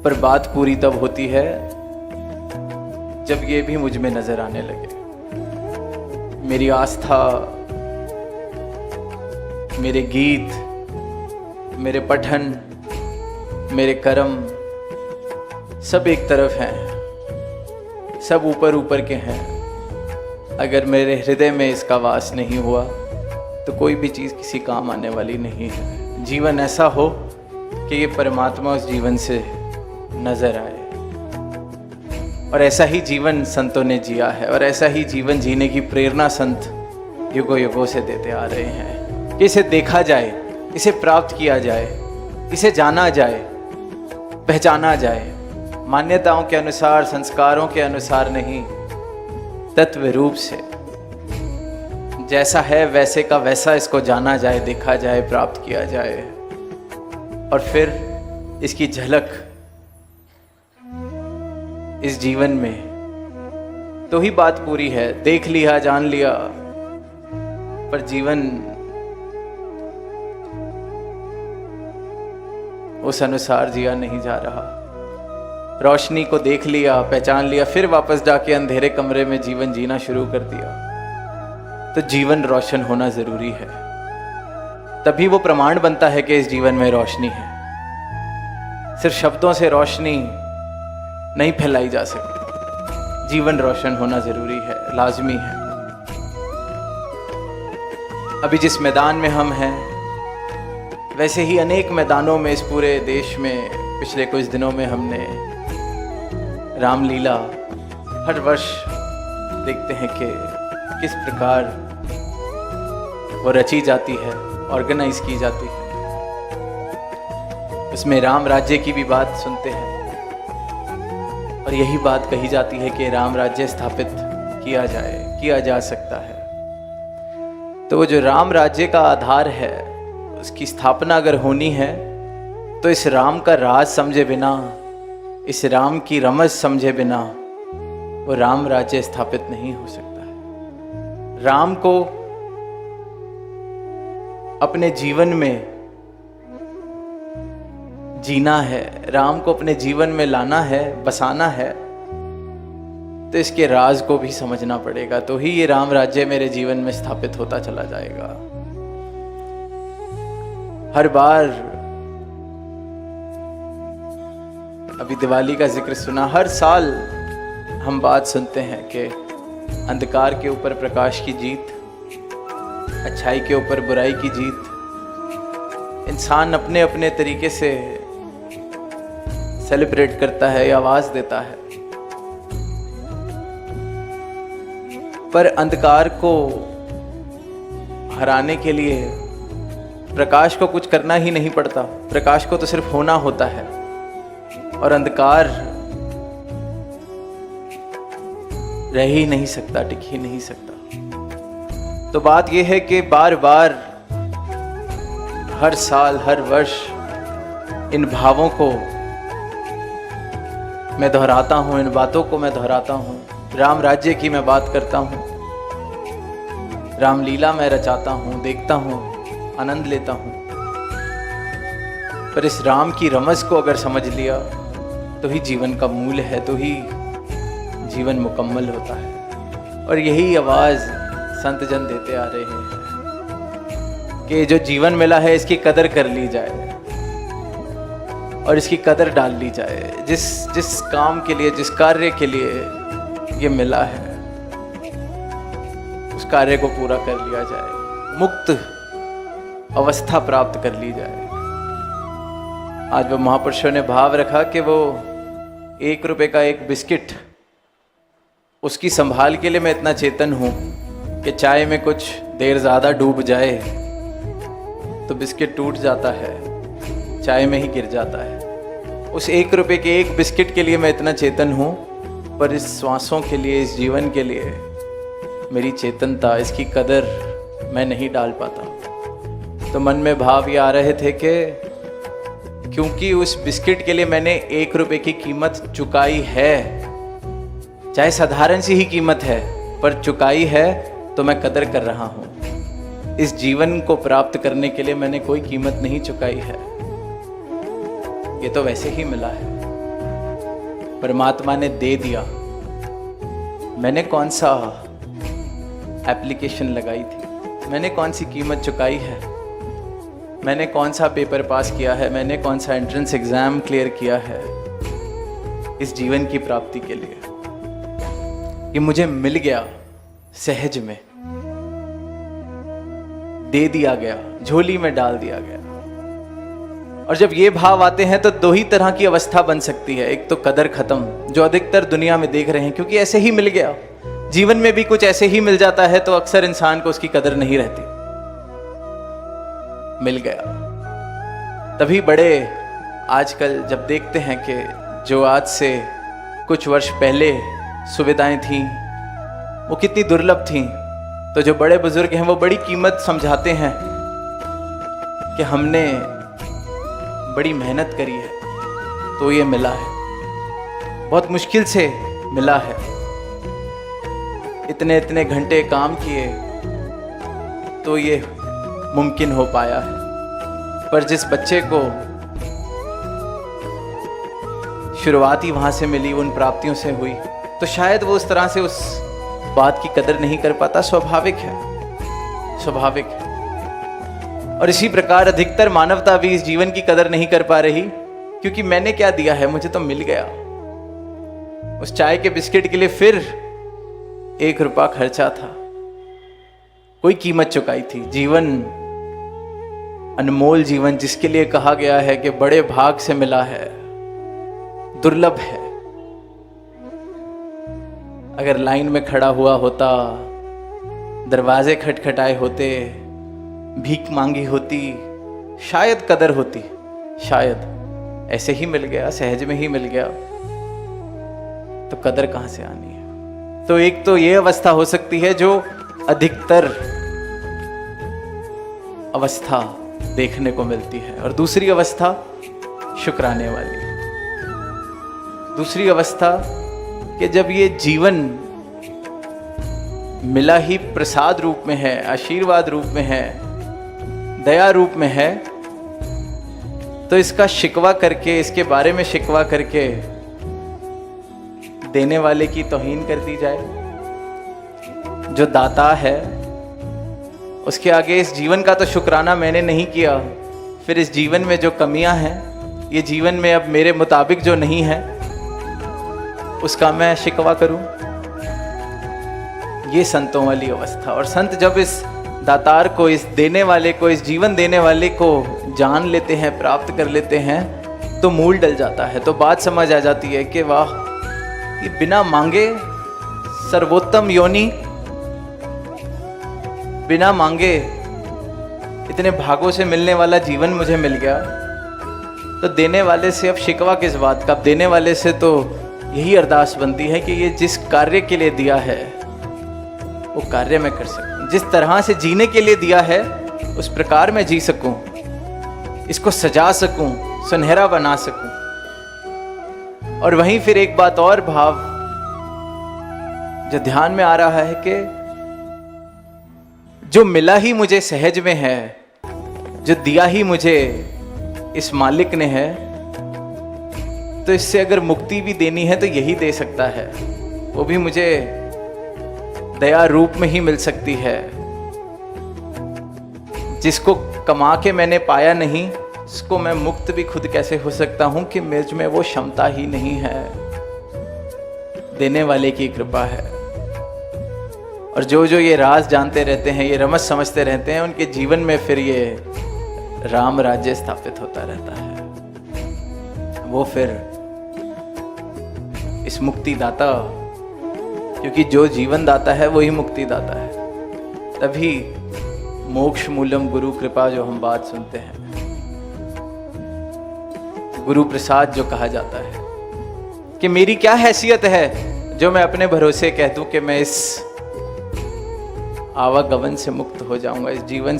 पर बात पूरी तब होती है जब ये भी मुझ में नजर आने लगे। मेरी आस्था, मेरे गीत, मेरे पठन, मेरे कर्म सब एक तरफ हैं, सब ऊपर ऊपर के हैं। अगर मेरे हृदय में इसका वास नहीं हुआ तो कोई भी चीज़ किसी काम आने वाली नहीं है। जीवन ऐसा हो कि ये परमात्मा उस जीवन से नजर आए, और ऐसा ही जीवन संतों ने जिया है, और ऐसा ही जीवन जीने की प्रेरणा संत युगों युगों से देते आ रहे हैं कि इसे देखा जाए, इसे प्राप्त किया जाए, इसे जाना जाए, पहचाना जाए, मान्यताओं के अनुसार, संस्कारों के अनुसार नहीं, तत्व रूप से जैसा है वैसे का वैसा इसको जाना जाए, देखा जाए, प्राप्त किया जाए, और फिर इसकी झलक इस जीवन में तो ही बात पूरी है। देख लिया, जान लिया, पर जीवन उस अनुसार जिया नहीं जा रहा। रोशनी को देख लिया, पहचान लिया, फिर वापस जाके अंधेरे कमरे में जीवन जीना शुरू कर दिया। तो जीवन रोशन होना जरूरी है, तभी वो प्रमाण बनता है कि इस जीवन में रोशनी है। सिर्फ शब्दों से रोशनी नहीं फैलाई जा सकती, जीवन रोशन होना जरूरी है, लाजमी है। अभी जिस मैदान में हम हैं, वैसे ही अनेक मैदानों में इस पूरे देश में पिछले कुछ दिनों में हमने रामलीला हर वर्ष देखते हैं कि किस प्रकार वो रची जाती है, ऑर्गेनाइज की जाती है। उसमें राम राज्य की भी बात सुनते हैं, और यही बात कही जाती है कि राम राज्य स्थापित किया जा सकता है। तो वो जो राम राज्य का आधार है, उसकी स्थापना अगर होनी है तो इस राम का राज समझे बिना, इस राम की रमज समझे बिना वो राम राज्य स्थापित नहीं हो सकता है। राम को अपने जीवन में जीना है, राम को अपने जीवन में लाना है, बसाना है, तो इसके राज को भी समझना पड़ेगा, तो ही ये राम राज्य मेरे जीवन में स्थापित होता चला जाएगा। हर बार अभी दिवाली का जिक्र सुना, हर साल हम बात सुनते हैं कि अंधकार के ऊपर प्रकाश की जीत, अच्छाई के ऊपर बुराई की जीत। इंसान अपने अपने तरीके से सेलिब्रेट करता है या आवाज देता है, पर अंधकार को हराने के लिए प्रकाश को कुछ करना ही नहीं पड़ता। प्रकाश को तो सिर्फ होना होता है, और अंधकार रह ही नहीं सकता, टिक ही नहीं सकता। तो बात यह है कि बार बार, हर साल, हर वर्ष इन भावों को मैं दोहराता हूँ, इन बातों को मैं दोहराता हूँ। राम राज्य की मैं बात करता हूँ, रामलीला मैं रचाता हूँ, देखता हूँ, आनंद लेता हूँ, पर इस राम की रमज को अगर समझ लिया तो ही जीवन का मूल है, तो ही जीवन मुकम्मल होता है। और यही आवाज़ संत जन देते आ रहे हैं कि जो जीवन मिला है इसकी कदर कर ली जाए, और इसकी कदर डाल ली जाए। जिस काम के लिए, जिस कार्य के लिए ये मिला है, उस कार्य को पूरा कर लिया जाए, मुक्त अवस्था प्राप्त कर ली जाए। आज वो महापुरुषों ने भाव रखा कि वो 1 रुपए का एक बिस्किट, उसकी संभाल के लिए मैं इतना चेतन हूँ कि चाय में कुछ देर ज़्यादा डूब जाए तो बिस्किट टूट जाता है, चाय में ही गिर जाता है। उस 1 रुपए के एक बिस्किट के लिए मैं इतना चेतन हूँ, पर इस श्वासों के लिए, इस जीवन के लिए मेरी चेतनता, इसकी कदर मैं नहीं डाल पाता। तो मन में भाव ये आ रहे थे कि क्योंकि उस बिस्किट के लिए मैंने 1 रुपए की कीमत चुकाई है, चाहे साधारण सी ही कीमत है, पर चुकाई है, तो मैं कदर कर रहा हूँ। इस जीवन को प्राप्त करने के लिए मैंने कोई कीमत नहीं चुकाई है, ये तो वैसे ही मिला है। परमात्मा ने दे दिया। मैंने कौन सा एप्लीकेशन लगाई थी, मैंने कौन सी कीमत चुकाई है, मैंने कौन सा पेपर पास किया है, मैंने कौन सा एंट्रेंस एग्ज़ाम क्लियर किया है इस जीवन की प्राप्ति के लिए। ये मुझे मिल गया सहज में, दे दिया गया, झोली में डाल दिया गया। और जब ये भाव आते हैं तो दो ही तरह की अवस्था बन सकती है। एक तो कदर खत्म, जो अधिकतर दुनिया में देख रहे हैं, क्योंकि ऐसे ही मिल गया। जीवन में भी कुछ ऐसे ही मिल जाता है तो अक्सर इंसान को उसकी कदर नहीं रहती। मिल गया। तभी बड़े आजकल जब देखते हैं कि जो आज से कुछ वर्ष पहले सुविधाएं थीं वो कितनी दुर्लभ थीं, तो जो बड़े बुजुर्ग हैं वो बड़ी कीमत समझाते हैं कि हमने बड़ी मेहनत करी है तो ये मिला है, बहुत मुश्किल से मिला है, इतने इतने घंटे काम किए तो ये मुमकिन हो पाया है। पर जिस बच्चे को शुरुआत ही वहां से मिली, उन प्राप्तियों से हुई, तो शायद वो उस तरह से उस बात की कदर नहीं कर पाता। स्वाभाविक है, स्वाभाविक है। और इसी प्रकार अधिकतर मानवता भी इस जीवन की कदर नहीं कर पा रही, क्योंकि मैंने क्या दिया है, मुझे तो मिल गया। उस चाय के बिस्किट के लिए फिर 1 रुपया खर्चा था, कोई कीमत चुकाई थी। जीवन, अनमोल जीवन, जिसके लिए कहा गया है कि बड़े भाग से मिला है, दुर्लभ है। अगर लाइन में खड़ा हुआ होता, दरवाजे खटखटाए होते, भीख मांगी होती, शायद कदर होती, शायद। ऐसे ही मिल गया, सहज में ही मिल गया, तो कदर कहां से आनी है। तो एक तो ये अवस्था हो सकती है जो अधिकतर अवस्था देखने को मिलती है, और दूसरी अवस्था शुक्राने वाली, दूसरी अवस्था कि जब ये जीवन मिला ही प्रसाद रूप में है, आशीर्वाद रूप में है, दया रूप में है, तो इसका शिकवा करके, इसके बारे में शिकवा करके देने वाले की तौहीन कर दी जाए। जो दाता है उसके आगे इस जीवन का तो शुक्राना मैंने नहीं किया, फिर इस जीवन में जो कमियां हैं, ये जीवन में अब मेरे मुताबिक जो नहीं है, उसका मैं शिकवा करूं। ये संतों वाली अवस्था। और संत जब इस दातार को, इस देने वाले को, इस जीवन देने वाले को जान लेते हैं, प्राप्त कर लेते हैं, तो मूल डल जाता है। तो बात समझ आ जाती है कि वाह, ये बिना मांगे सर्वोत्तम योनि, बिना मांगे इतने भागों से मिलने वाला जीवन मुझे मिल गया। तो देने वाले से अब शिकवा किस बात का। अब देने वाले से तो यही अरदास बनती है कि ये जिस कार्य के लिए दिया है वो कार्य मैं कर सकूं, जिस तरह से जीने के लिए दिया है उस प्रकार मैं जी सकूं, इसको सजा सकूं, सुनहरा बना सकूं। और वहीं फिर एक बात और भाव जो ध्यान में आ रहा है कि जो मिला ही मुझे सहज में है, जो दिया ही मुझे इस मालिक ने है, तो इससे अगर मुक्ति भी देनी है तो यही दे सकता है। वो भी मुझे दया रूप में ही मिल सकती है। जिसको कमा के मैंने पाया नहीं, उसको मैं मुक्त भी खुद कैसे हो सकता हूं कि मुझ में वो क्षमता ही नहीं है। देने वाले की कृपा है। और जो जो ये राज जानते रहते हैं, ये रमज समझते रहते हैं, उनके जीवन में फिर ये राम राज्य स्थापित होता रहता है। वो फिर इस मुक्ति दाता, क्योंकि जो जीवन दाता है वही मुक्ति दाता है। तभी मोक्ष मूलम गुरु कृपा जो हम बात सुनते हैं, गुरु प्रसाद जो कहा जाता है कि मेरी क्या हैसियत है जो मैं अपने भरोसे कह दूं कि मैं इस आवागमन से मुक्त हो जाऊंगा, इस जीवन